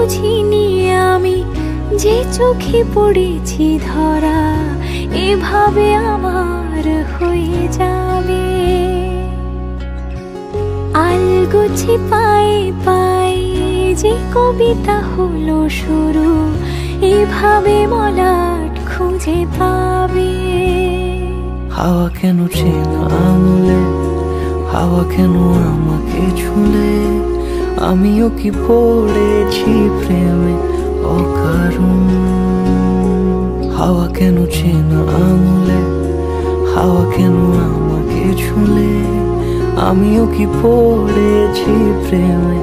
বুঝিনি আমি যে চোখে পড়েছি ধরা এভাবে আমার হয়ে যাবে। আলগোছে পায়ে পায়ে যে কবিতা হলো শুরু এভাবে মলাট খুঁজে পাবে। হাওয়া কেন চেনা আঙুলে, হাওয়া কেন আমাকে ছুলে, আমিও কি পড়েছি প্রেমে অকারণ। হাওয়া কেন চেনা আঙুলে, হাওয়া কেন আমাকে ছুলে, আমিও কি পড়েছি প্রেমে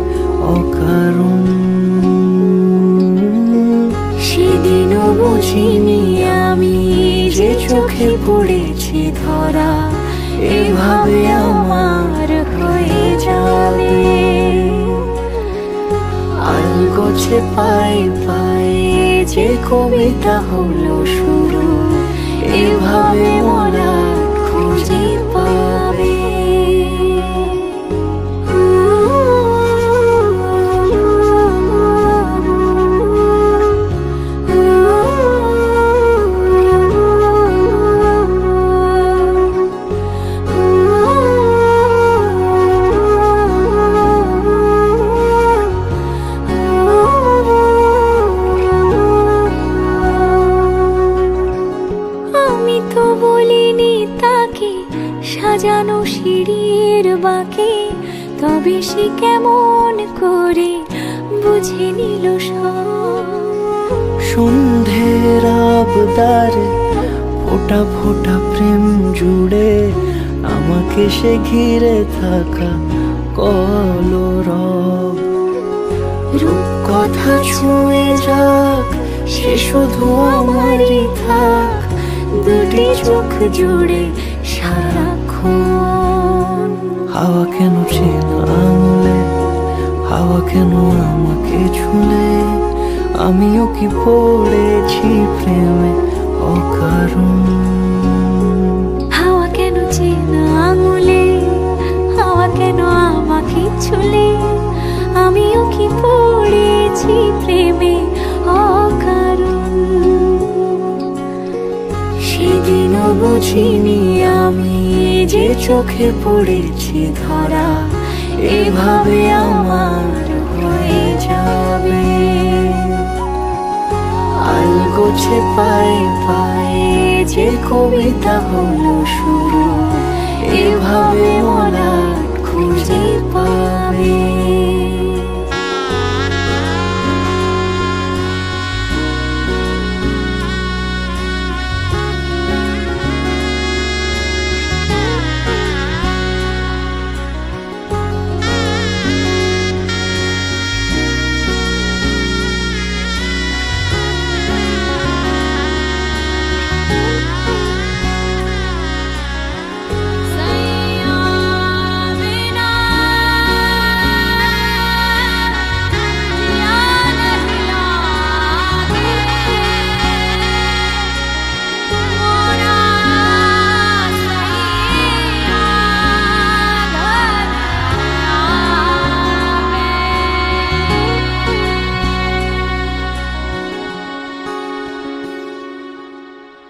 অকারণ। সেদিনও বুঝিনি আমি যে চোখে পড়েছি ধরা এভাবে আমার হয়ে যাবে। আলগোছে পায়ে পায়ে যে কবিতা হলো শুরু এভাবে মোরা খুঁজে পাবে। আমি তো বলিনি তাকে সাজানো সিঁড়ির বাঁকে, তবে সে কেমন করে বুঝে নিল সব। সন্ধ্যের আবদারে ফোটা ফোটা প্রেম জুড়ে আমাকে সে ঘিরে থাকা কলরব। রূপকথা ছুঁয়ে যাক সে শুধু আমারই থাক, দুটি চোখ জুড়ে সারাক্ষণ। হাওয়া কেন চেনা আঙুলে, হাওয়া কেন আমাকে ছুলে, আমিও কি পড়েছি প্রেমে অকারণ। হাওয়া কেন চেনা আঙুলে, হাওয়া কেন আমাকে ছুলে, আমিও কি পড়েছি প্রেমে অকারণ। সেদিনও বুঝিনি আমি যে চোখে পড়েছি ধরা এভাবে আমার হয়ে যাবে। আলগোছে পায়ে পায়ে যে কবিতা হলো শুরু এভাবে মোরা খুঁজে পাবে।